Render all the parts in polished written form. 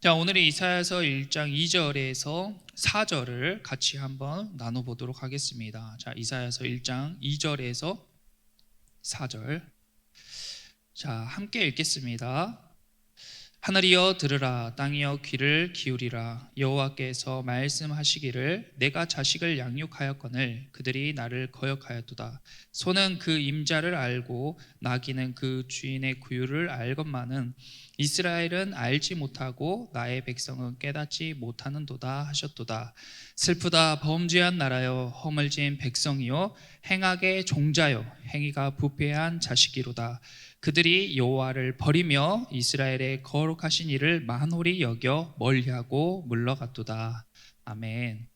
자, 오늘은 이사야서 1장 2절에서 4절을 같이 한번 나눠보도록 하겠습니다. 자, 이사야서 1장 2절에서 4절. 자, 함께 읽겠습니다. 하늘이여 들으라, 땅이여 귀를 기울이라. 여호와께서 말씀하시기를 내가 자식을 양육하였거늘 그들이 나를 거역하였도다. 소는 그 임자를 알고 나귀는 그 주인의 구유를 알건만은 이스라엘은 알지 못하고 나의 백성은 깨닫지 못하는도다 하셨도다. 슬프다 범죄한 나라여, 허물진 백성이요 행악의 종자여, 행위가 부패한 자식이로다. 그들이 여호와를 버리며 이스라엘의 거룩하신 이를 만홀히 여겨 멀리하고 물러갔도다. 아멘.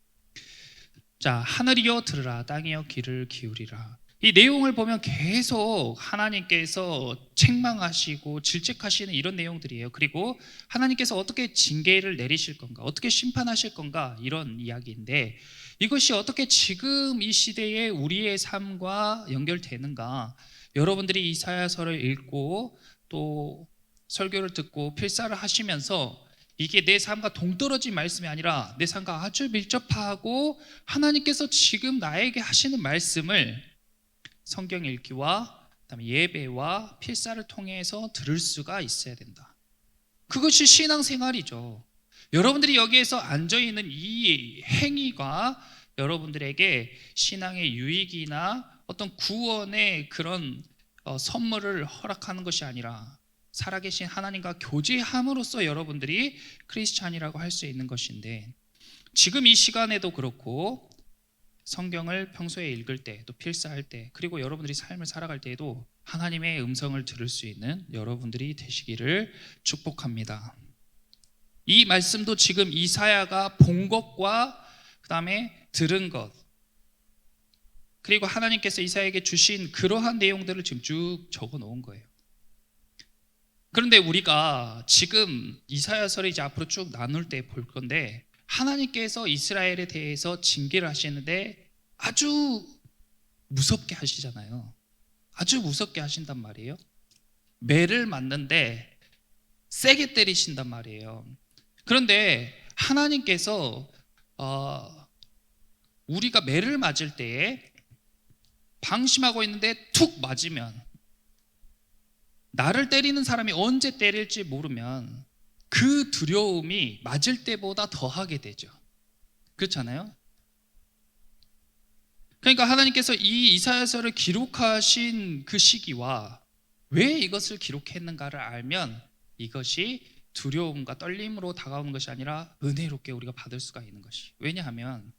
자, 하늘이여 들으라, 땅이여 귀를 기울이라. 이 내용을 보면 계속 하나님께서 책망하시고 질책하시는 이런 내용들이에요. 그리고 하나님께서 어떻게 징계를 내리실 건가, 어떻게 심판하실 건가, 이런 이야기인데, 이것이 어떻게 지금 이 시대에 우리의 삶과 연결되는가. 여러분들이 이사야서를 읽고 또 설교를 듣고 필사를 하시면서 이게 내 삶과 동떨어진 말씀이 아니라 내 삶과 아주 밀접하고 하나님께서 지금 나에게 하시는 말씀을 성경 읽기와 그다음에 예배와 필사를 통해서 들을 수가 있어야 된다. 그것이 신앙생활이죠. 여러분들이 여기에서 앉아있는 이 행위가 여러분들에게 신앙의 유익이나 어떤 구원의 그런 선물을 허락하는 것이 아니라 살아계신 하나님과 교제함으로써 여러분들이 크리스찬이라고 할 수 있는 것인데, 지금 이 시간에도 그렇고 성경을 평소에 읽을 때, 또 필사할 때, 그리고 여러분들이 삶을 살아갈 때에도 하나님의 음성을 들을 수 있는 여러분들이 되시기를 축복합니다. 이 말씀도 지금 이사야가 본 것과 그 다음에 들은 것, 그리고 하나님께서 이사야에게 주신 그러한 내용들을 지금 쭉 적어 놓은 거예요. 그런데 우리가 지금 이사야서를 이제 앞으로 쭉 나눌 때 볼 건데, 하나님께서 이스라엘에 대해서 징계를 하시는데 아주 무섭게 하시잖아요. 아주 무섭게 하신단 말이에요. 매를 맞는데 세게 때리신단 말이에요. 그런데 하나님께서 우리가 매를 맞을 때에 방심하고 있는데 툭 맞으면, 나를 때리는 사람이 언제 때릴지 모르면 그 두려움이 맞을 때보다 더하게 되죠. 그렇잖아요? 그러니까 하나님께서 이 이사야서를 기록하신 그 시기와 왜 이것을 기록했는가를 알면 이것이 두려움과 떨림으로 다가오는 것이 아니라 은혜롭게 우리가 받을 수가 있는 것이. 왜냐하면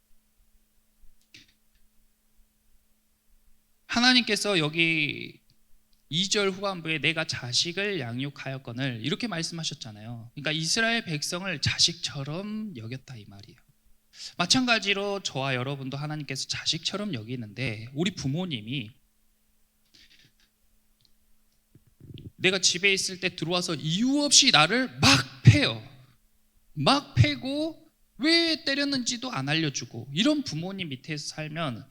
하나님께서 여기 2절 후반부에 내가 자식을 양육하였거늘 이렇게 말씀하셨잖아요. 그러니까 이스라엘 백성을 자식처럼 여겼다 이 말이에요. 마찬가지로 저와 여러분도 하나님께서 자식처럼 여기는데, 우리 부모님이 내가 집에 있을 때 들어와서 이유 없이 나를 막 패요. 막 패고 왜 때렸는지도 안 알려주고, 이런 부모님 밑에서 살면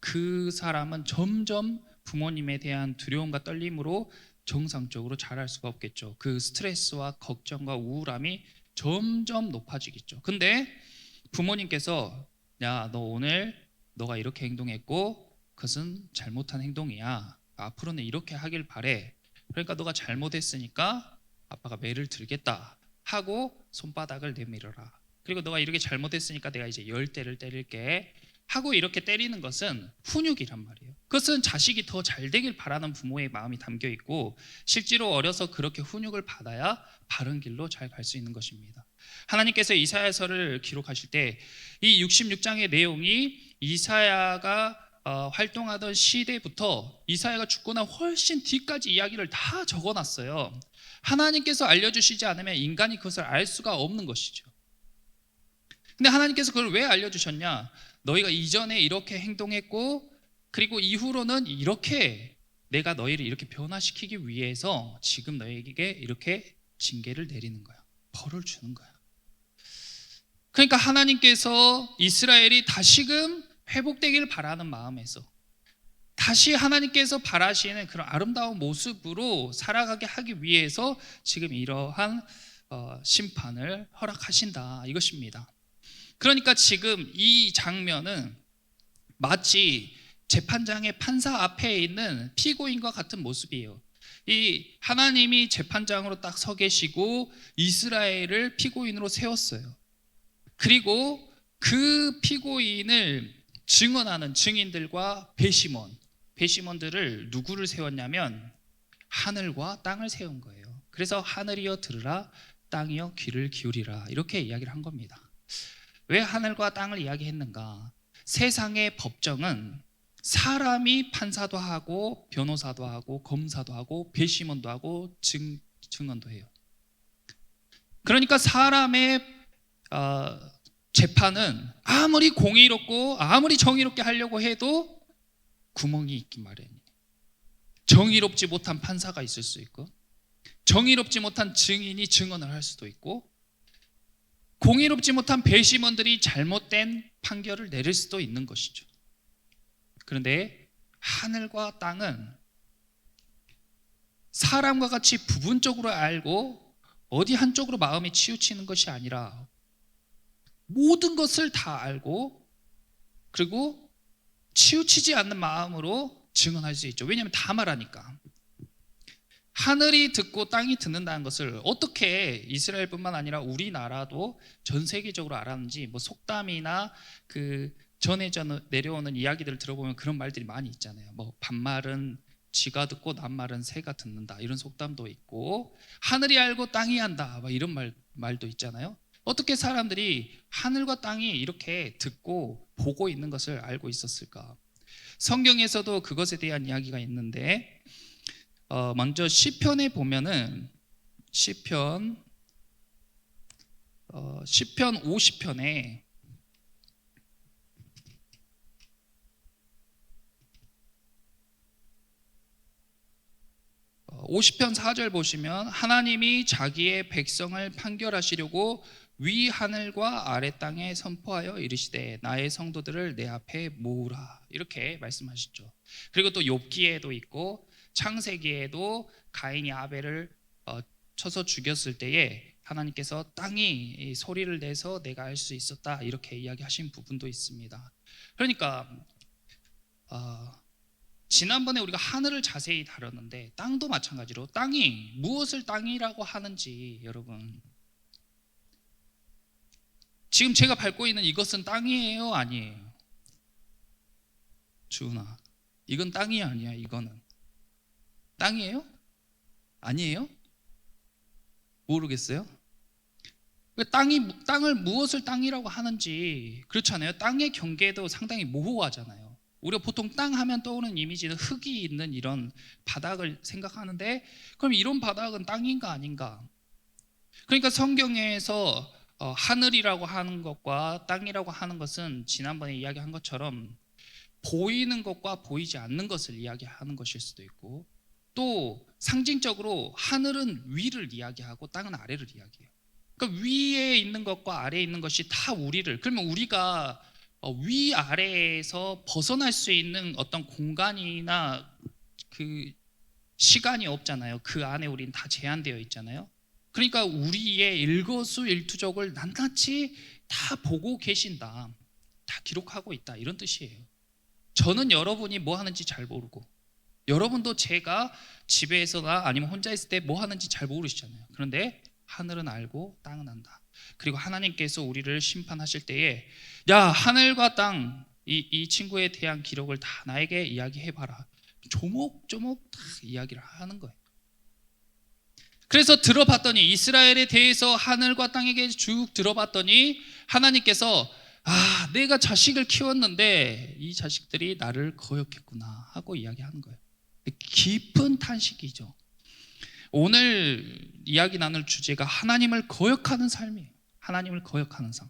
그 사람은 점점 부모님에 대한 두려움과 떨림으로 정상적으로 자랄 수가 없겠죠. 그 스트레스와 걱정과 우울함이 점점 높아지겠죠. 근데 부모님께서 야, 너 오늘 너가 이렇게 행동했고 그것은 잘못한 행동이야. 앞으로는 이렇게 하길 바래. 그러니까 너가 잘못했으니까 아빠가 매를 들겠다 하고 손바닥을 내밀어라. 그리고 너가 이렇게 잘못했으니까 내가 이제 10대를 때릴게 하고 이렇게 때리는 것은 훈육이란 말이에요. 그것은 자식이 더 잘 되길 바라는 부모의 마음이 담겨 있고, 실제로 어려서 그렇게 훈육을 받아야 바른 길로 잘 갈 수 있는 것입니다. 하나님께서 이사야서를 기록하실 때 이 66장의 내용이 이사야가 활동하던 시대부터 이사야가 죽고 난 훨씬 뒤까지 이야기를 다 적어놨어요. 하나님께서 알려주시지 않으면 인간이 그것을 알 수가 없는 것이죠. 근데 하나님께서 그걸 왜 알려주셨냐? 너희가 이전에 이렇게 행동했고 그리고 이후로는 이렇게 내가 너희를 이렇게 변화시키기 위해서 지금 너희에게 이렇게 징계를 내리는 거야. 벌을 주는 거야. 그러니까 하나님께서 이스라엘이 다시금 회복되길 바라는 마음에서 다시 하나님께서 바라시는 그런 아름다운 모습으로 살아가게 하기 위해서 지금 이러한 심판을 허락하신다 이것입니다. 그러니까 지금 이 장면은 마치 재판장의 판사 앞에 있는 피고인과 같은 모습이에요. 이 하나님이 재판장으로 딱 서 계시고 이스라엘을 피고인으로 세웠어요. 그리고 그 피고인을 증언하는 증인들과 배심원들을 누구를 세웠냐면 하늘과 땅을 세운 거예요. 그래서 하늘이여 들으라, 땅이여 귀를 기울이라 이렇게 이야기를 한 겁니다. 왜 하늘과 땅을 이야기했는가? 세상의 법정은 사람이 판사도 하고 변호사도 하고 검사도 하고 배심원도 하고 증언도 해요. 그러니까 사람의 재판은 아무리 공의롭고 아무리 정의롭게 하려고 해도 구멍이 있기 마련이에요. 정의롭지 못한 판사가 있을 수 있고 정의롭지 못한 증인이 증언을 할 수도 있고 공의롭지 못한 배심원들이 잘못된 판결을 내릴 수도 있는 것이죠. 그런데 하늘과 땅은 사람과 같이 부분적으로 알고 어디 한쪽으로 마음이 치우치는 것이 아니라 모든 것을 다 알고 그리고 치우치지 않는 마음으로 증언할 수 있죠. 왜냐하면 다 말하니까. 하늘이 듣고 땅이 듣는다는 것을 어떻게 이스라엘뿐만 아니라 우리나라도 전 세계적으로 알았는지 뭐 속담이나 그 전해져 내려오는 이야기들을 들어보면 그런 말들이 많이 있잖아요. 뭐 반말은 쥐가 듣고 낱말은 새가 듣는다 이런 속담도 있고 하늘이 알고 땅이 안다 막 이런 말도 있잖아요. 어떻게 사람들이 하늘과 땅이 이렇게 듣고 보고 있는 것을 알고 있었을까? 성경에서도 그것에 대한 이야기가 있는데 먼저 시편에 보면은 시편 50편에 50편 4절 보시면 하나님이 자기의 백성을 판결하시려고 위 하늘과 아래 땅에 선포하여 이르시되 나의 성도들을 내 앞에 모으라 이렇게 말씀하시죠. 그리고 또 욥기에도 있고 창세기에도 가인이 아벨을 쳐서 죽였을 때에 하나님께서 땅이 소리를 내서 내가 알 수 있었다 이렇게 이야기하신 부분도 있습니다. 그러니까 지난번에 우리가 하늘을 자세히 다뤘는데 땅도 마찬가지로 땅이 무엇을 땅이라고 하는지 여러분 지금 제가 밟고 있는 이것은 땅이에요 아니에요? 주은아 이건 땅이 아니야. 이거는 땅이에요? 아니에요? 모르겠어요? 땅을 무엇을 땅이라고 하는지 그렇잖아요. 땅의 경계도 상당히 모호하잖아요. 우리가 보통 땅 하면 떠오르는 이미지는 흙이 있는 이런 바닥을 생각하는데 그럼 이런 바닥은 땅인가 아닌가? 그러니까 성경에서 하늘이라고 하는 것과 땅이라고 하는 것은 지난번에 이야기한 것처럼 보이는 것과 보이지 않는 것을 이야기하는 것일 수도 있고 또 상징적으로 하늘은 위를 이야기하고 땅은 아래를 이야기해요. 그러니까 위에 있는 것과 아래에 있는 것이 다 우리를 그러면 우리가 위아래에서 벗어날 수 있는 어떤 공간이나 그 시간이 없잖아요. 그 안에 우리는 다 제한되어 있잖아요. 그러니까 우리의 일거수일투족을 낱낱이 다 보고 계신다, 다 기록하고 있다 이런 뜻이에요. 저는 여러분이 뭐 하는지 잘 모르고 여러분도 제가 집에서나 아니면 혼자 있을 때 뭐 하는지 잘 모르시잖아요. 그런데 하늘은 알고 땅은 안다. 그리고 하나님께서 우리를 심판하실 때에 야 하늘과 땅 이 친구에 대한 기록을 다 나에게 이야기해봐라. 조목조목 다 이야기를 하는 거예요. 그래서 들어봤더니 이스라엘에 대해서 하늘과 땅에게 쭉 들어봤더니 하나님께서 내가 자식을 키웠는데 이 자식들이 나를 거역했구나 하고 이야기하는 거예요. 깊은 탄식이죠. 오늘 이야기 나눌 주제가 하나님을 거역하는 삶이에요. 하나님을 거역하는 삶.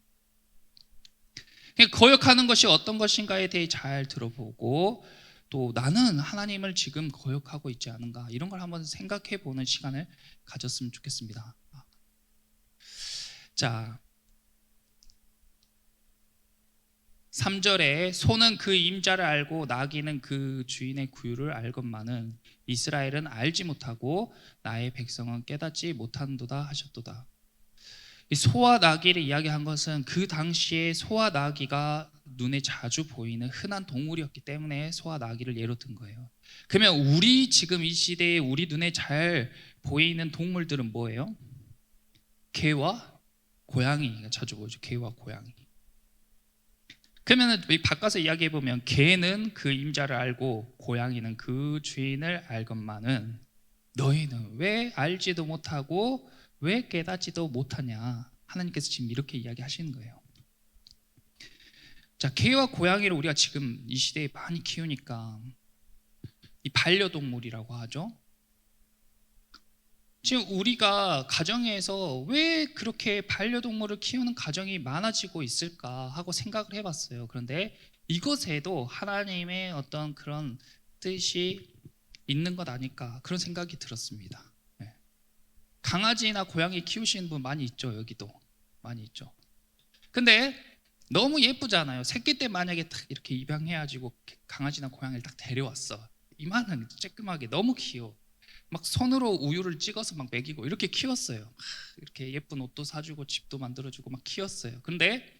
거역하는 것이 어떤 것인가에 대해 잘 들어보고 또 나는 하나님을 지금 거역하고 있지 않은가 이런 걸 한번 생각해 보는 시간을 가졌으면 좋겠습니다. 자, 3절에 소는 그 임자를 알고 나귀는 그 주인의 구유를 알건만은 이스라엘은 알지 못하고 나의 백성은 깨닫지 못한도다 하셨도다. 이 소와 나귀를 이야기한 것은 그 당시에 소와 나귀가 눈에 자주 보이는 흔한 동물이었기 때문에 소와 나귀를 예로 든 거예요. 그러면 우리 지금 이 시대에 우리 눈에 잘 보이는 동물들은 뭐예요? 개와 고양이가 자주 보이죠. 개와 고양이. 그러면 바꿔서 이야기해 보면 개는 그 임자를 알고 고양이는 그 주인을 알건만은 너희는 왜 알지도 못하고 왜 깨닫지도 못하냐. 하나님께서 지금 이렇게 이야기하시는 거예요. 자, 개와 고양이를 우리가 지금 이 시대에 많이 키우니까 이 반려동물이라고 하죠. 지금 우리가 가정에서 왜 그렇게 반려동물을 키우는 가정이 많아지고 있을까 하고 생각을 해봤어요. 그런데 이것에도 하나님의 어떤 그런 뜻이 있는 것 아닐까 그런 생각이 들었습니다. 네. 강아지나 고양이 키우시는 분 많이 있죠. 여기도 많이 있죠. 근데 너무 예쁘잖아요. 새끼 때 만약에 딱 이렇게 입양해가지고 강아지나 고양이를 딱 데려왔어. 이만한 쬐끔하게 너무 귀여워. 막 손으로 우유를 찍어서 막 먹이고 이렇게 키웠어요. 이렇게 예쁜 옷도 사주고 집도 만들어주고 막 키웠어요. 근데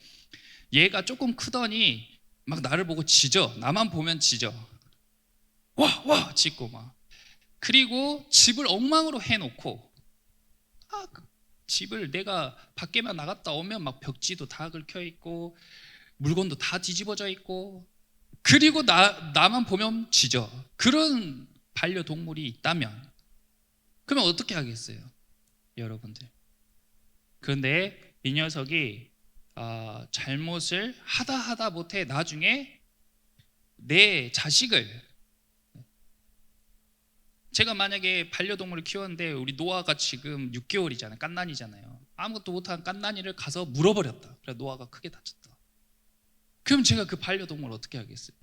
얘가 조금 크더니 막 나를 보고 짖어. 나만 보면 짖어. 와 짖고 막. 그리고 집을 엉망으로 해놓고 집을 내가 밖에만 나갔다 오면 막 벽지도 다 긁혀 있고 물건도 다 뒤집어져 있고 그리고 나만 보면 짖어. 그런 반려동물이 있다면 그러면 어떻게 하겠어요? 여러분들. 그런데 이 녀석이 잘못을 하다 못해 나중에 내 자식을 제가 만약에 반려동물을 키웠는데 우리 노아가 지금 6개월이잖아요. 갓난이잖아요. 아무것도 못한 갓난이를 가서 물어버렸다. 그래서 노아가 크게 다쳤다. 그럼 제가 그 반려동물을 어떻게 하겠어요?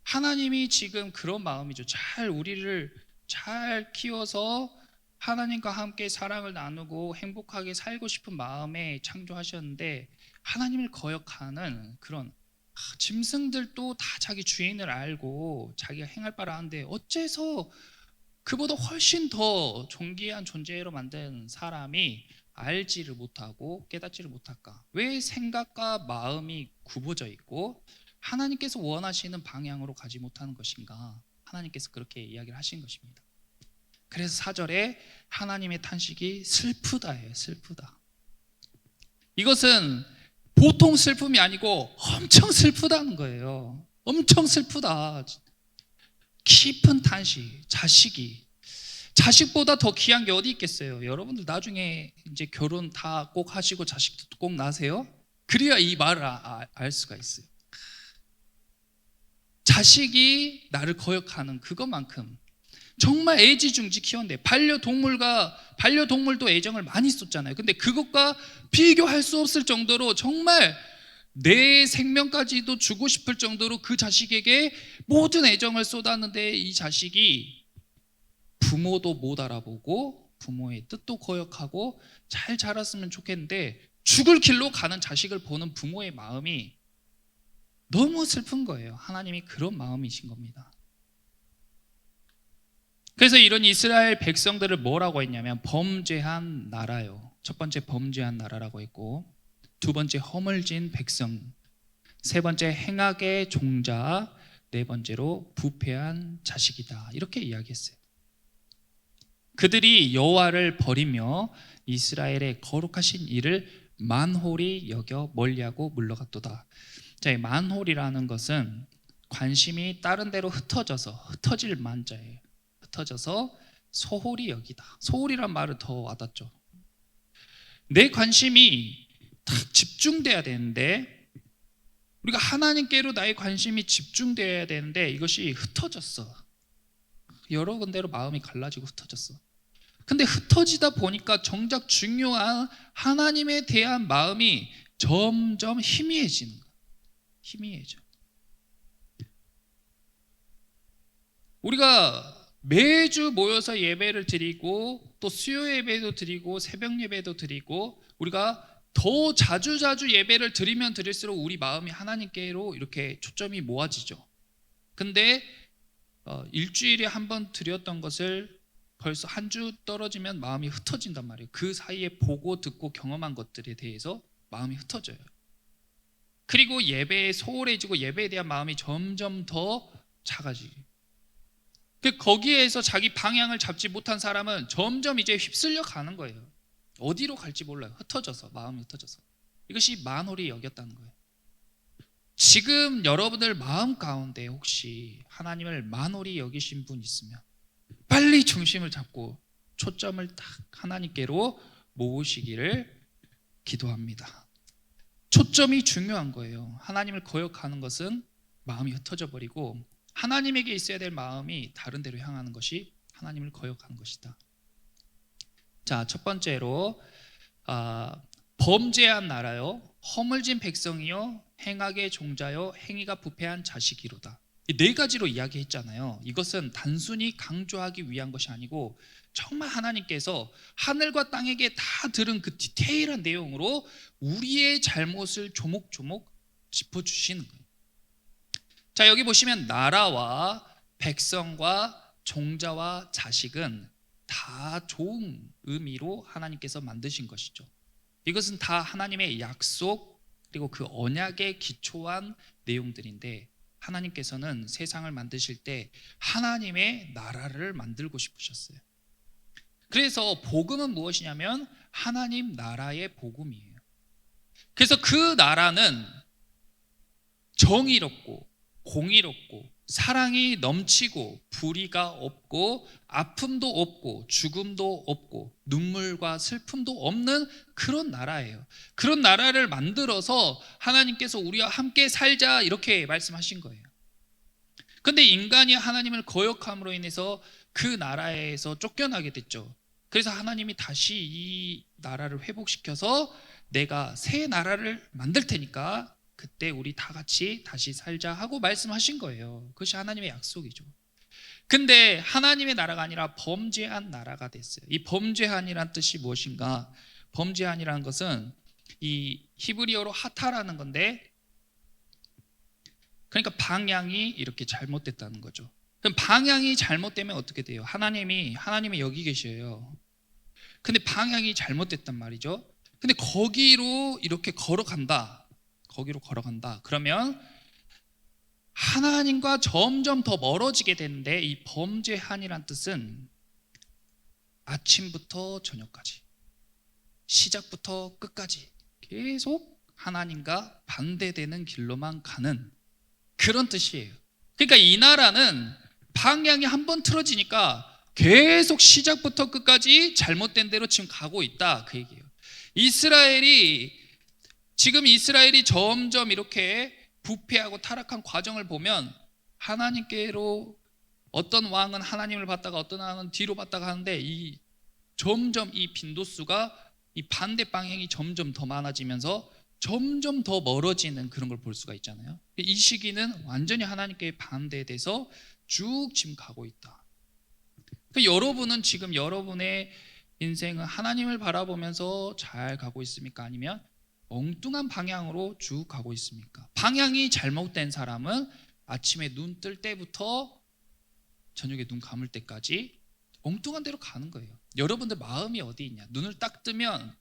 하나님이 지금 그런 마음이죠. 우리를 잘 키워서 하나님과 함께 사랑을 나누고 행복하게 살고 싶은 마음에 창조하셨는데 하나님을 거역하는 그런 짐승들도 다 자기 주인을 알고 자기가 행할 바를 아는데 어째서 그보다 훨씬 더 존귀한 존재로 만든 사람이 알지를 못하고 깨닫지를 못할까? 왜 생각과 마음이 굽어져 있고 하나님께서 원하시는 방향으로 가지 못하는 것인가? 하나님께서 그렇게 이야기를 하신 것입니다. 그래서 4절에 하나님의 탄식이 슬프다예요. 슬프다. 이것은 보통 슬픔이 아니고 엄청 슬프다는 거예요. 엄청 슬프다. 깊은 탄식. 자식보다 더 귀한 게 어디 있겠어요? 여러분들 나중에 이제 결혼 다 꼭 하시고 자식도 꼭 낳으세요. 그래야 이 말을 알 수가 있어요. 자식이 나를 거역하는 그것만큼 정말 애지중지 키웠는데 반려동물도 애정을 많이 쏟잖아요. 근데 그것과 비교할 수 없을 정도로 정말 내 생명까지도 주고 싶을 정도로 그 자식에게 모든 애정을 쏟았는데 이 자식이 부모도 못 알아보고 부모의 뜻도 거역하고 잘 자랐으면 좋겠는데 죽을 길로 가는 자식을 보는 부모의 마음이 너무 슬픈 거예요. 하나님이 그런 마음이신 겁니다. 그래서 이런 이스라엘 백성들을 뭐라고 했냐면 범죄한 나라요. 첫 번째 범죄한 나라라고 했고, 두 번째 허물진 백성, 세 번째 행악의 종자, 네 번째로 부패한 자식이다. 이렇게 이야기했어요. 그들이 여호와를 버리며 이스라엘의 거룩하신 일을 만홀히 여겨 멀리하고 물러갔도다. 자, 이 만홀이라는 것은 관심이 다른 데로 흩어질 만자예요. 흩어져서 소홀히 여기다. 소홀이란 말은 더 와닿죠. 내 관심이 딱 집중돼야 되는데 우리가 하나님께로 나의 관심이 집중돼야 되는데 이것이 흩어졌어. 여러 군데로 마음이 갈라지고 흩어졌어. 근데 흩어지다 보니까 정작 중요한 하나님에 대한 마음이 점점 희미해지는 거야. 희미해져. 우리가 매주 모여서 예배를 드리고 또 수요 예배도 드리고 새벽 예배도 드리고 우리가 더 자주 예배를 드리면 드릴수록 우리 마음이 하나님께로 이렇게 초점이 모아지죠. 근데 일주일에 한 번 드렸던 것을 벌써 한 주 떨어지면 마음이 흩어진단 말이에요. 그 사이에 보고 듣고 경험한 것들에 대해서 마음이 흩어져요. 그리고 예배에 소홀해지고 예배에 대한 마음이 점점 더 작아지고, 거기에서 자기 방향을 잡지 못한 사람은 점점 이제 휩쓸려 가는 거예요. 어디로 갈지 몰라요. 흩어져서, 마음이 흩어져서. 이것이 만홀히 여겼다는 거예요. 지금 여러분들 마음 가운데 혹시 하나님을 만홀히 여기신 분 있으면 빨리 중심을 잡고 초점을 딱 하나님께로 모으시기를 기도합니다. 초점이 중요한 거예요. 하나님을 거역하는 것은 마음이 흩어져 버리고, 하나님에게 있어야 될 마음이 다른 데로 향하는 것이 하나님을 거역하는 것이다. 자, 첫 번째로 범죄한 나라요, 허물진 백성이요, 행악의 종자요, 행위가 부패한 자식이로다. 이 네 가지로 이야기했잖아요. 이것은 단순히 강조하기 위한 것이 아니고 정말 하나님께서 하늘과 땅에게 다 들은 그 디테일한 내용으로 우리의 잘못을 조목조목 짚어주시는 거예요. 자, 여기 보시면 나라와 백성과 종자와 자식은 다 좋은 의미로 하나님께서 만드신 것이죠. 이것은 다 하나님의 약속 그리고 그 언약에 기초한 내용들인데, 하나님께서는 세상을 만드실 때 하나님의 나라를 만들고 싶으셨어요. 그래서 복음은 무엇이냐면 하나님 나라의 복음이에요. 그래서 그 나라는 정의롭고 공의롭고 사랑이 넘치고 불의가 없고 아픔도 없고 죽음도 없고 눈물과 슬픔도 없는 그런 나라예요. 그런 나라를 만들어서 하나님께서 우리와 함께 살자 이렇게 말씀하신 거예요. 근데 인간이 하나님을 거역함으로 인해서 그 나라에서 쫓겨나게 됐죠. 그래서 하나님이 다시 이 나라를 회복시켜서 내가 새 나라를 만들 테니까 그때 우리 다 같이 다시 살자 하고 말씀하신 거예요. 그것이 하나님의 약속이죠. 근데 하나님의 나라가 아니라 범죄한 나라가 됐어요. 이 범죄한이란 뜻이 무엇인가? 범죄한이라는 것은 이 히브리어로 하타라는 건데, 그러니까 방향이 이렇게 잘못됐다는 거죠. 그럼 방향이 잘못되면 어떻게 돼요? 하나님이 여기 계셔요. 근데 방향이 잘못됐단 말이죠. 근데 거기로 이렇게 걸어간다. 그러면 하나님과 점점 더 멀어지게 되는데, 이 범죄한이란 뜻은 아침부터 저녁까지, 시작부터 끝까지 계속 하나님과 반대되는 길로만 가는 그런 뜻이에요. 그러니까 이 나라는 방향이 한번 틀어지니까 계속 시작부터 끝까지 잘못된 대로 지금 가고 있다, 그 얘기예요. 지금 이스라엘이 점점 이렇게 부패하고 타락한 과정을 보면 하나님께로 어떤 왕은 하나님을 받다가 어떤 왕은 뒤로 받다가 하는데, 점점 이 빈도수가, 이 반대 방향이 점점 더 많아지면서 점점 더 멀어지는 그런 걸 볼 수가 있잖아요. 이 시기는 완전히 하나님께 반대돼서 쭉 지금 가고 있다. 그러니까 여러분은 지금 여러분의 인생은 하나님을 바라보면서 잘 가고 있습니까? 아니면 엉뚱한 방향으로 쭉 가고 있습니까? 방향이 잘못된 사람은 아침에 눈 뜰 때부터 저녁에 눈 감을 때까지 엉뚱한 데로 가는 거예요. 여러분들 마음이 어디 있냐? 눈을 딱 뜨면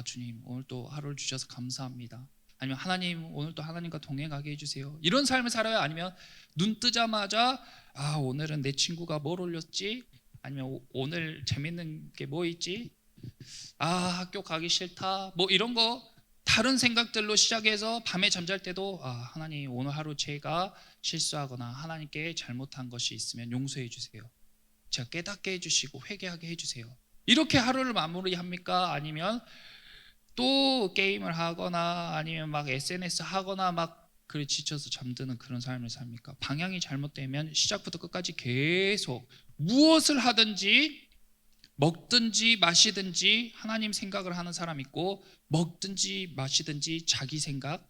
주님 오늘 또 하루를 주셔서 감사합니다. 아니면 하나님 오늘 또 하나님과 동행하게 해주세요. 이런 삶을 살아요? 아니면 눈 뜨자마자 오늘은 내 친구가 뭘 올렸지? 아니면 오늘 재밌는 게 뭐 있지? 학교 가기 싫다. 뭐 이런 거 다른 생각들로 시작해서 밤에 잠잘 때도 하나님 오늘 하루 제가 실수하거나 하나님께 잘못한 것이 있으면 용서해 주세요. 제가 깨닫게 해주시고 회개하게 해주세요. 이렇게 하루를 마무리합니까? 아니면 또 게임을 하거나 아니면 막 SNS 하거나 막 그래 지쳐서 잠드는 그런 삶을 삽니까? 방향이 잘못되면 시작부터 끝까지 계속 무엇을 하든지 먹든지 마시든지 하나님 생각을 하는 사람 있고, 먹든지 마시든지 자기 생각,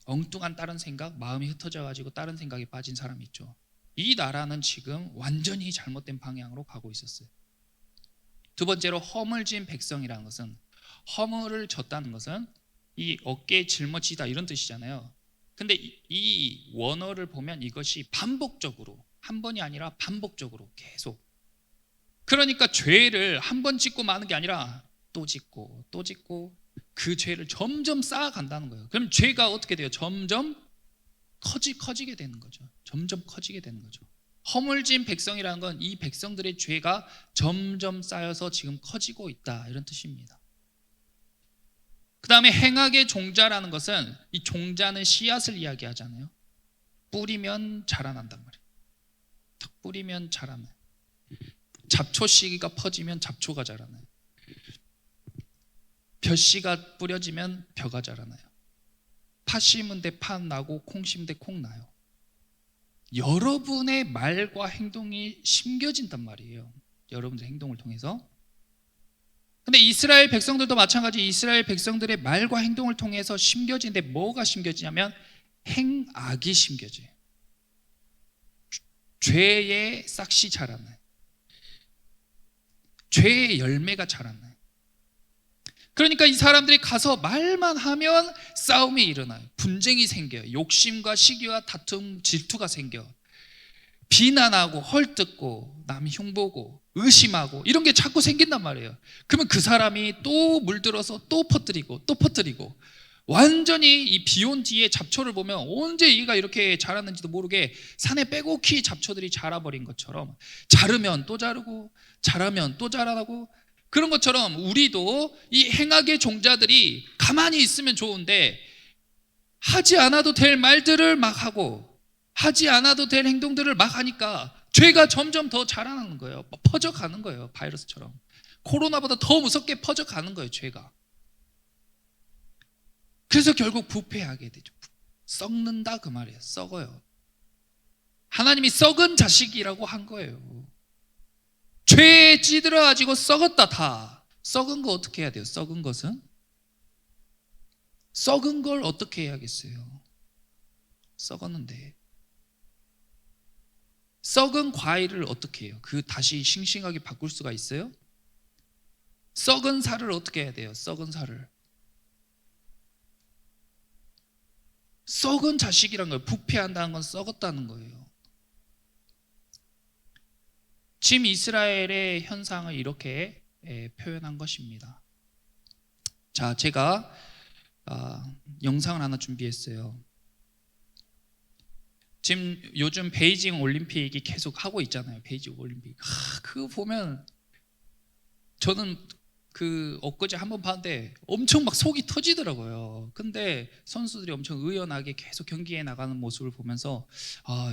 엉뚱한 다른 생각, 마음이 흩어져 가지고 다른 생각에 빠진 사람이 있죠. 이 나라는 지금 완전히 잘못된 방향으로 가고 있었어요. 두 번째로 허물진 백성이라는 것은, 허물을 졌다는 것은 이 어깨에 짊어지다 이런 뜻이잖아요. 근데 이 원어를 보면 이것이 반복적으로, 한 번이 아니라 반복적으로 계속 그러니까 죄를 한 번 짓고 마는 게 아니라 또 짓고 또 짓고 그 죄를 점점 쌓아간다는 거예요. 그럼 죄가 어떻게 돼요? 점점 커지게 되는 거죠. 점점 커지게 되는 거죠. 허물진 백성이라는 건 이 백성들의 죄가 점점 쌓여서 지금 커지고 있다, 이런 뜻입니다. 그 다음에 행악의 종자라는 것은, 이 종자는 씨앗을 이야기하잖아요. 뿌리면 자라난단 말이에요. 탁 뿌리면 자라나요. 잡초 씨가 퍼지면 잡초가 자라나요. 벼씨가 뿌려지면 벼가 자라나요. 팥 심은 데 팥 나고 콩 심은 데 콩 나요. 여러분의 말과 행동이 심겨진단 말이에요. 여러분들의 행동을 통해서. 근데 이스라엘 백성들도 마찬가지, 이스라엘 백성들의 말과 행동을 통해서 심겨지는데 뭐가 심겨지냐면 행악이 심겨져요. 죄의 싹이 자라나요. 죄의 열매가 자라나요. 그러니까 이 사람들이 가서 말만 하면 싸움이 일어나요. 분쟁이 생겨요. 욕심과 시기와 다툼, 질투가 생겨. 비난하고 헐뜯고 남 흉보고 의심하고 이런 게 자꾸 생긴단 말이에요. 그러면 그 사람이 또 물들어서 또 퍼뜨리고 또 퍼뜨리고, 완전히 이 비온 뒤에 잡초를 보면 언제 얘가 이렇게 자랐는지도 모르게 산에 빼곡히 잡초들이 자라버린 것처럼, 자르면 또 자르고 자라면 또 자라고, 그런 것처럼 우리도 이 행악의 종자들이 가만히 있으면 좋은데 하지 않아도 될 말들을 막 하고 하지 않아도 될 행동들을 막 하니까 죄가 점점 더 자라나는 거예요. 퍼져가는 거예요. 바이러스처럼. 코로나보다 더 무섭게 퍼져가는 거예요, 죄가. 그래서 결국 부패하게 되죠. 썩는다, 그 말이에요. 썩어요. 하나님이 썩은 자식이라고 한 거예요. 죄에 찌들어가지고 썩었다. 다 썩은 거 어떻게 해야 돼요? 썩은 것은 썩은 걸 어떻게 해야겠어요? 썩었는데 썩은 과일을 어떻게 해요? 그 다시 싱싱하게 바꿀 수가 있어요? 썩은 살을 어떻게 해야 돼요? 썩은 살을. 썩은 자식이란 거예요. 부패한다는 건 썩었다는 거예요. 지금 이스라엘의 현상을 이렇게 표현한 것입니다. 자, 제가 영상을 하나 준비했어요. 지금 요즘 베이징 올림픽이 계속 하고 있잖아요. 베이징 올림픽. 그거 보면 저는 그 엊그제 한번 봤는데 엄청 막 속이 터지더라고요. 근데 선수들이 엄청 의연하게 계속 경기에 나가는 모습을 보면서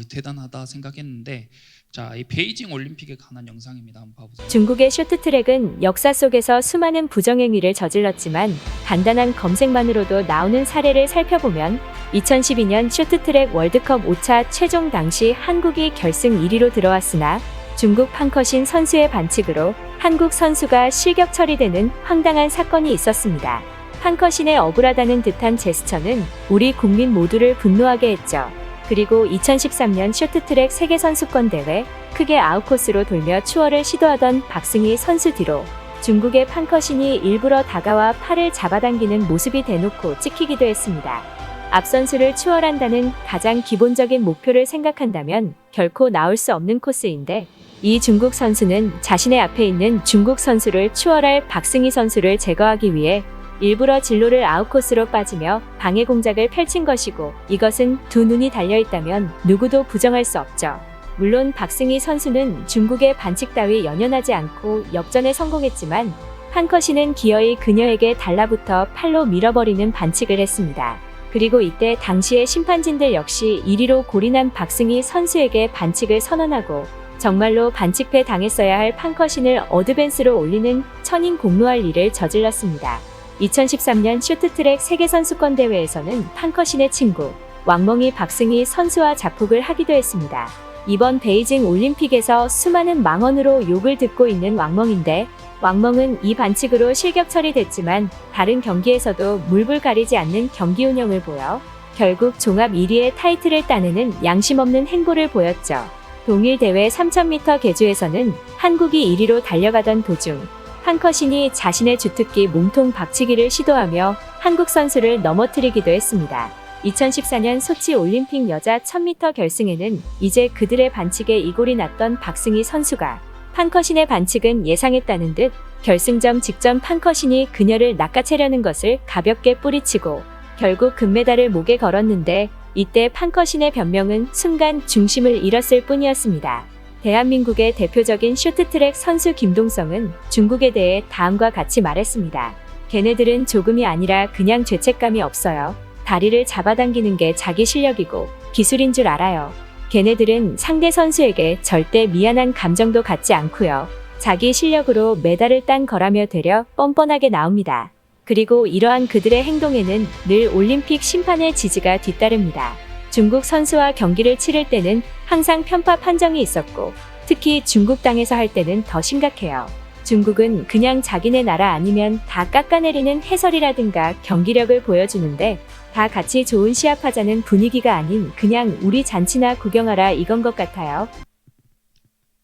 대단하다 생각했는데, 자, 이 베이징 올림픽에 관한 영상입니다. 한번 봐보세요. 중국의 쇼트트랙은 역사 속에서 수많은 부정행위를 저질렀지만 간단한 검색만으로도 나오는 사례를 살펴보면 2012년 쇼트트랙 월드컵 5차 최종 당시 한국이 결승 1위로 들어왔으나 중국 판커신 선수의 반칙으로 한국 선수가 실격 처리되는 황당한 사건이 있었습니다. 판커신의 억울하다는 듯한 제스처는 우리 국민 모두를 분노하게 했죠. 그리고 2013년 쇼트트랙 세계선수권대회 크게 아웃코스로 돌며 추월을 시도하던 박승희 선수 뒤로 중국의 판커신이 일부러 다가와 팔을 잡아당기는 모습이 대놓고 찍히기도 했습니다. 앞 선수를 추월한다는 가장 기본적인 목표를 생각한다면 결코 나올 수 없는 코스인데, 이 중국 선수는 자신의 앞에 있는 중국 선수를 추월할 박승희 선수를 제거하기 위해 일부러 진로를 아웃코스로 빠지며 방해 공작을 펼친 것이고, 이것은 두 눈이 달려있다면 누구도 부정할 수 없죠. 물론 박승희 선수는 중국의 반칙 따위 연연하지 않고 역전에 성공했지만 판커신은 기어이 그녀에게 달라붙어 팔로 밀어버리는 반칙을 했습니다. 그리고 이때 당시의 심판진들 역시 이리로 골인한 박승희 선수에게 반칙을 선언하고 정말로 반칙패 당했어야 할 판커신을 어드밴스로 올리는 천인 공노할 일을 저질렀습니다. 2013년 쇼트트랙 세계선수권대회에서는 판커신의 친구 왕멍이 박승희 선수와 자폭을 하기도 했습니다. 이번 베이징 올림픽에서 수많은 망언으로 욕을 듣고 있는 왕멍인데, 왕멍은 이 반칙으로 실격 처리됐지만 다른 경기에서도 물불 가리지 않는 경기 운영을 보여 결국 종합 1위의 타이틀을 따내는 양심 없는 행보를 보였죠. 동일 대회 3000m 계주에서는 한국이 1위로 달려가던 도중 판커신이 자신의 주특기 몸통 박치기를 시도하며 한국 선수를 넘어뜨리기도 했습니다. 2014년 소치 올림픽 여자 1000m 결승에는 이제 그들의 반칙에 이골이 났던 박승희 선수가 판커신의 반칙은 예상했다는 듯 결승점 직전 판커신이 그녀를 낚아채려는 것을 가볍게 뿌리치고 결국 금메달을 목에 걸었는데 이때 판커신의 변명은 순간 중심을 잃었을 뿐이었습니다. 대한민국의 대표적인 쇼트트랙 선수 김동성은 중국에 대해 다음과 같이 말했습니다. 걔네들은 조금이 아니라 그냥 죄책감이 없어요. 다리를 잡아당기는 게 자기 실력이고 기술인 줄 알아요. 걔네들은 상대 선수에게 절대 미안한 감정도 갖지 않고요. 자기 실력으로 메달을 딴 거라며 되려 뻔뻔하게 나옵니다. 그리고 이러한 그들의 행동에는 늘 올림픽 심판의 지지가 뒤따릅니다. 중국 선수와 경기를 치를 때는 항상 편파 판정이 있었고 특히 중국 땅에서 할 때는 더 심각해요. 중국은 그냥 자기네 나라 아니면 다 깎아내리는 해설이라든가 경기력을 보여주는데 다 같이 좋은 시합하자는 분위기가 아닌 그냥 우리 잔치나 구경하라 이건 것 같아요.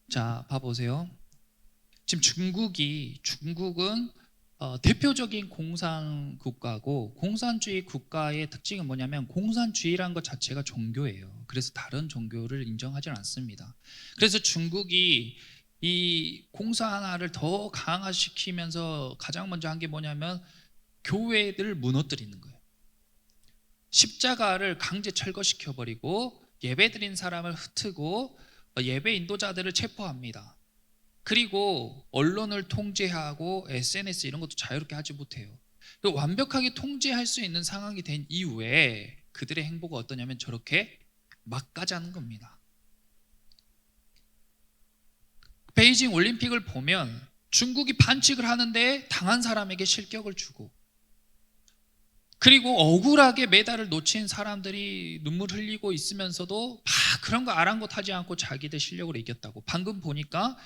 자, 봐보세요. 지금 중국은 대표적인 공산 국가고 공산주의 국가의 특징은 뭐냐면 공산주의라는 것 자체가 종교예요. 그래서 다른 종교를 인정하지 않습니다. 그래서 중국이 이 공산화를 더 강화시키면서 가장 먼저 한 게 뭐냐면 교회들을 무너뜨리는 거예요. 십자가를 강제 철거시켜버리고 예배드린 사람을 흩트고 예배 인도자들을 체포합니다. 그리고 언론을 통제하고 SNS 이런 것도 자유롭게 하지 못해요. 완벽하게 통제할 수 있는 상황이 된 이후에 그들의 행보가 어떠냐면 저렇게 막 가자는 겁니다. 베이징 올림픽을 보면 중국이 반칙을 하는데 당한 사람에게 실격을 주고 그리고 억울하게 메달을 놓친 사람들이 눈물 흘리고 있으면서도 막 그런 거 아랑곳하지 않고 자기들 실력으로 이겼다고. 방금 보니까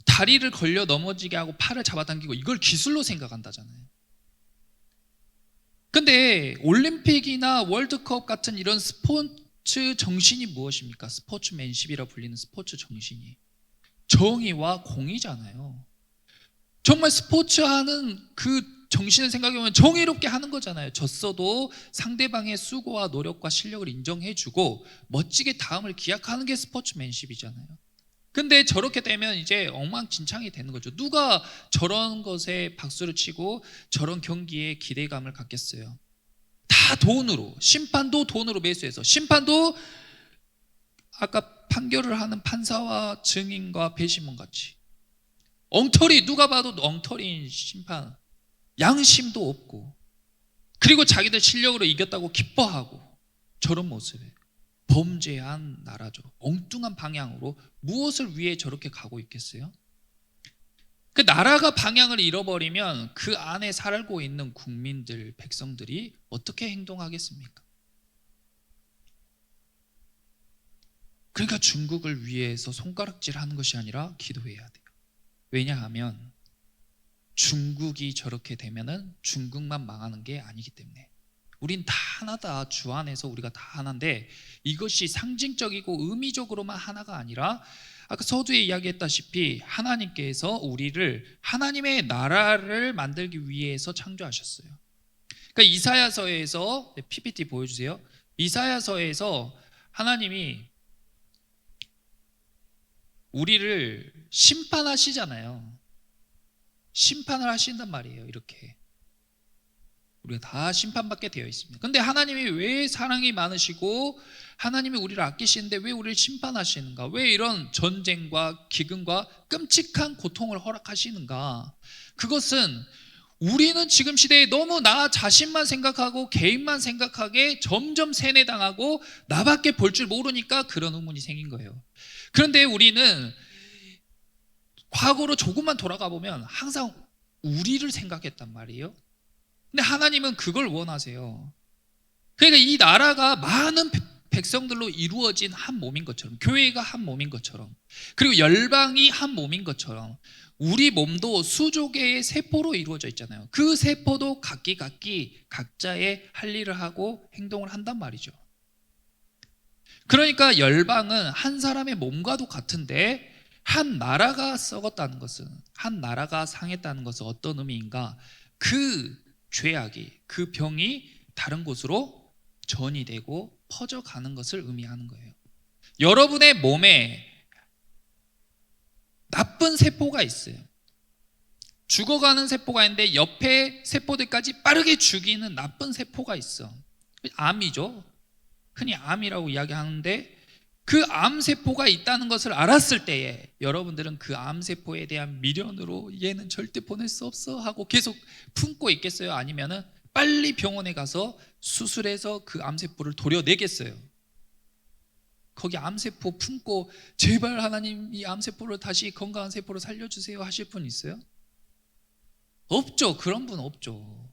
다리를 걸려 넘어지게 하고 팔을 잡아당기고 이걸 기술로 생각한다잖아요. 근데 올림픽이나 월드컵 같은 이런 스포츠 정신이 무엇입니까? 스포츠맨십이라 불리는 스포츠 정신이 정의와 공의잖아요. 정말 스포츠하는 그 정신을 생각해보면 정의롭게 하는 거잖아요. 졌어도 상대방의 수고와 노력과 실력을 인정해주고 멋지게 다음을 기약하는 게 스포츠맨십이잖아요. 근데 저렇게 되면 이제 엉망진창이 되는 거죠. 누가 저런 것에 박수를 치고 저런 경기에 기대감을 갖겠어요? 다 돈으로, 심판도 돈으로 매수해서, 심판도 아까 판결을 하는 판사와 증인과 배심원 같이 엉터리, 누가 봐도 엉터리인 심판, 양심도 없고, 그리고 자기들 실력으로 이겼다고 기뻐하고, 저런 모습에 범죄한 나라죠. 엉뚱한 방향으로 무엇을 위해 저렇게 가고 있겠어요? 그 나라가 방향을 잃어버리면 그 안에 살고 있는 국민들, 백성들이 어떻게 행동하겠습니까? 그러니까 중국을 위해서 손가락질하는 것이 아니라 기도해야 돼요. 왜냐하면 중국이 저렇게 되면은 중국만 망하는 게 아니기 때문에. 우린 다 하나다. 주 안에서 우리가 다 하나인데 이것이 상징적이고 의미적으로만 하나가 아니라 아까 서두에 이야기했다시피 하나님께서 우리를 하나님의 나라를 만들기 위해서 창조하셨어요. 그러니까 이사야서에서, PPT 보여주세요. 이사야서에서 하나님이 우리를 심판하시잖아요. 심판을 하신단 말이에요. 이렇게 우리가 다 심판받게 되어 있습니다. 근데 하나님이 왜 사랑이 많으시고 하나님이 우리를 아끼시는데 왜 우리를 심판하시는가? 왜 이런 전쟁과 기근과 끔찍한 고통을 허락하시는가? 그것은 우리는 지금 시대에 너무 나 자신만 생각하고 개인만 생각하게 점점 세뇌당하고 나밖에 볼 줄 모르니까 그런 의문이 생긴 거예요. 그런데 우리는 과거로 조금만 돌아가 보면 항상 우리를 생각했단 말이에요. 근데 하나님은 그걸 원하세요. 그러니까 이 나라가 많은 백성들로 이루어진 한 몸인 것처럼, 교회가 한 몸인 것처럼, 그리고 열방이 한 몸인 것처럼 우리 몸도 수조 개의 세포로 이루어져 있잖아요. 그 세포도 각기 각자의 할 일을 하고 행동을 한단 말이죠. 그러니까 열방은 한 사람의 몸과도 같은데 한 나라가 썩었다는 것은, 한 나라가 상했다는 것은 어떤 의미인가? 그 죄악이, 그 병이 다른 곳으로 전이 되고 퍼져가는 것을 의미하는 거예요. 여러분의 몸에 나쁜 나쁜 세포가 있어요. 죽어가는 세포가 있는데 옆에 세포들까지 빠르게 죽이는 나쁜 세포가 있어. 암이죠. 흔히 암이라고 이야기하는데 그 암세포가 있다는 것을 알았을 때에 여러분들은 그 암세포에 대한 미련으로 얘는 절대 보낼 수 없어 하고 계속 품고 있겠어요? 아니면은 빨리 병원에 가서 수술해서 그 암세포를 도려내겠어요? 거기 암세포 품고 제발 하나님 이 암세포를 다시 건강한 세포로 살려주세요 하실 분 있어요? 없죠. 그런 분 없죠.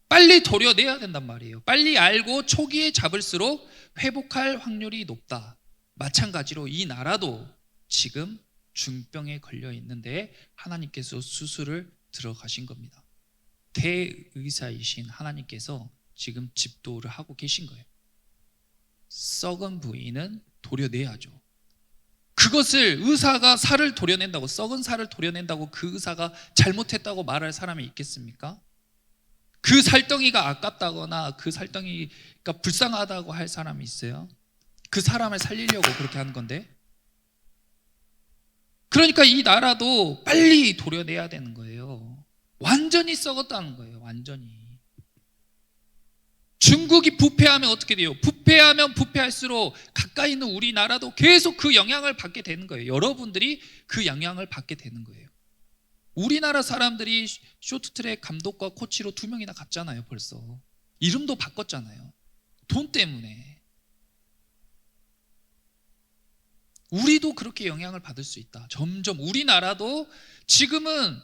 빨리 도려내야 된단 말이에요. 빨리 알고 초기에 잡을수록 회복할 확률이 높다. 마찬가지로 이 나라도 지금 중병에 걸려 있는데 하나님께서 수술을 들어가신 겁니다. 대의사이신 하나님께서 지금 집도를 하고 계신 거예요. 썩은 부위는 도려내야죠. 그것을 의사가 살을 도려낸다고, 썩은 살을 도려낸다고 그 의사가 잘못했다고 말할 사람이 있겠습니까? 그 살덩이가 아깝다거나 그 살덩이가 불쌍하다고 할 사람이 있어요? 그 사람을 살리려고 그렇게 하는 건데. 그러니까 이 나라도 빨리 도려내야 되는 거예요. 완전히 썩었다는 거예요. 완전히. 중국이 부패하면 어떻게 돼요? 부패하면 부패할수록 가까이 있는 우리나라도 계속 그 영향을 받게 되는 거예요. 여러분들이 그 영향을 받게 되는 거예요. 우리나라 사람들이 쇼트트랙 감독과 코치로 2명이나 갔잖아요. 벌써 이름도 바꿨잖아요. 돈 때문에. 우리도 그렇게 영향을 받을 수 있다. 점점 우리나라도 지금은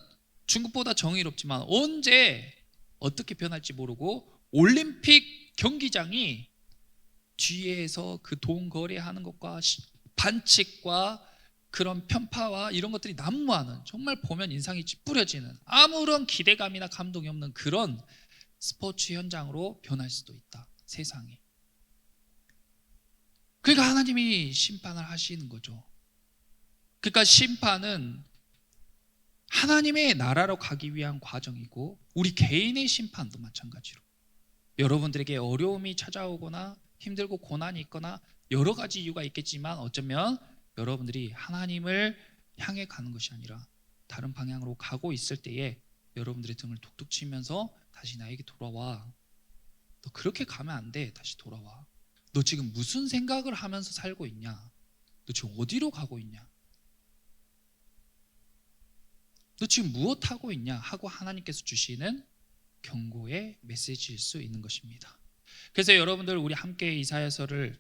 중국보다 정의롭지만 언제 어떻게 변할지 모르고 올림픽 경기장이 뒤에서 그 돈 거래하는 것과 반칙과 그런 편파와 이런 것들이 난무하는, 정말 보면 인상이 찌푸려지는, 아무런 기대감이나 감동이 없는 그런 스포츠 현장으로 변할 수도 있다. 세상이. 그러니까 하나님이 심판을 하시는 거죠. 그러니까 심판은 하나님의 나라로 가기 위한 과정이고 우리 개인의 심판도 마찬가지로 여러분들에게 어려움이 찾아오거나 힘들고 고난이 있거나 여러 가지 이유가 있겠지만 어쩌면 여러분들이 하나님을 향해 가는 것이 아니라 다른 방향으로 가고 있을 때에 여러분들의 등을 툭툭 치면서 다시 나에게 돌아와. 너 그렇게 가면 안 돼. 다시 돌아와. 너 지금 무슨 생각을 하면서 살고 있냐? 너 지금 어디로 가고 있냐? 너 지금 무엇 하고 있냐? 하고 하나님께서 주시는 경고의 메시지일 수 있는 것입니다. 그래서 여러분들 우리 함께 이사야서를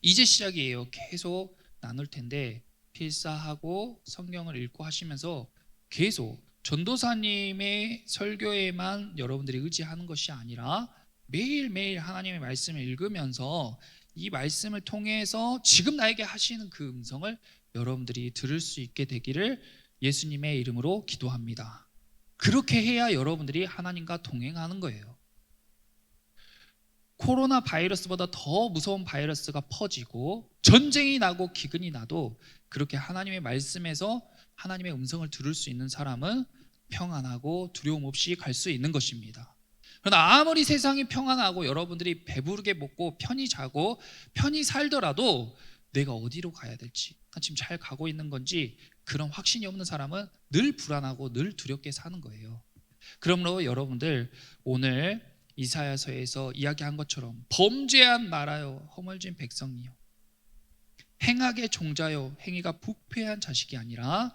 이제 시작이에요. 계속 나눌 텐데 필사하고 성경을 읽고 하시면서 계속 전도사님의 설교에만 여러분들이 의지하는 것이 아니라 매일매일 하나님의 말씀을 읽으면서 이 말씀을 통해서 지금 나에게 하시는 그 음성을 여러분들이 들을 수 있게 되기를 예수님의 이름으로 기도합니다. 그렇게 해야 여러분들이 하나님과 동행하는 거예요. 코로나 바이러스보다 더 무서운 바이러스가 퍼지고 전쟁이 나고 기근이 나도 그렇게 하나님의 말씀에서 하나님의 음성을 들을 수 있는 사람은 평안하고 두려움 없이 갈 수 있는 것입니다. 그러나 아무리 세상이 평안하고 여러분들이 배부르게 먹고 편히 자고 편히 살더라도 내가 어디로 가야 될지, 지금 잘 가고 있는 건지 그런 확신이 없는 사람은 늘 불안하고 늘 두렵게 사는 거예요. 그러므로 여러분들 오늘 이사야서에서 이야기한 것처럼 범죄한 나라요 허물진 백성이요 행악의 종자요 행위가 부패한 자식이 아니라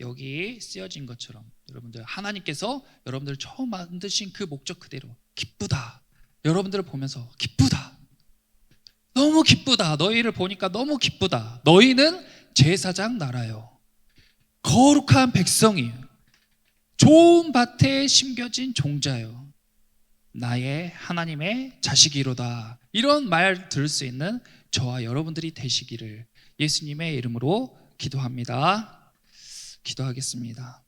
여기 쓰여진 것처럼 여러분들 하나님께서 여러분들을 처음 만드신 그 목적 그대로 기쁘다. 여러분들을 보면서 기쁘다. 너무 기쁘다. 너희를 보니까 너무 기쁘다. 너희는 제사장 나라요. 거룩한 백성이요. 좋은 밭에 심겨진 종자요. 나의 하나님의 자식이로다. 이런 말 들을 수 있는 저와 여러분들이 되시기를 예수님의 이름으로 기도합니다. 기도하겠습니다.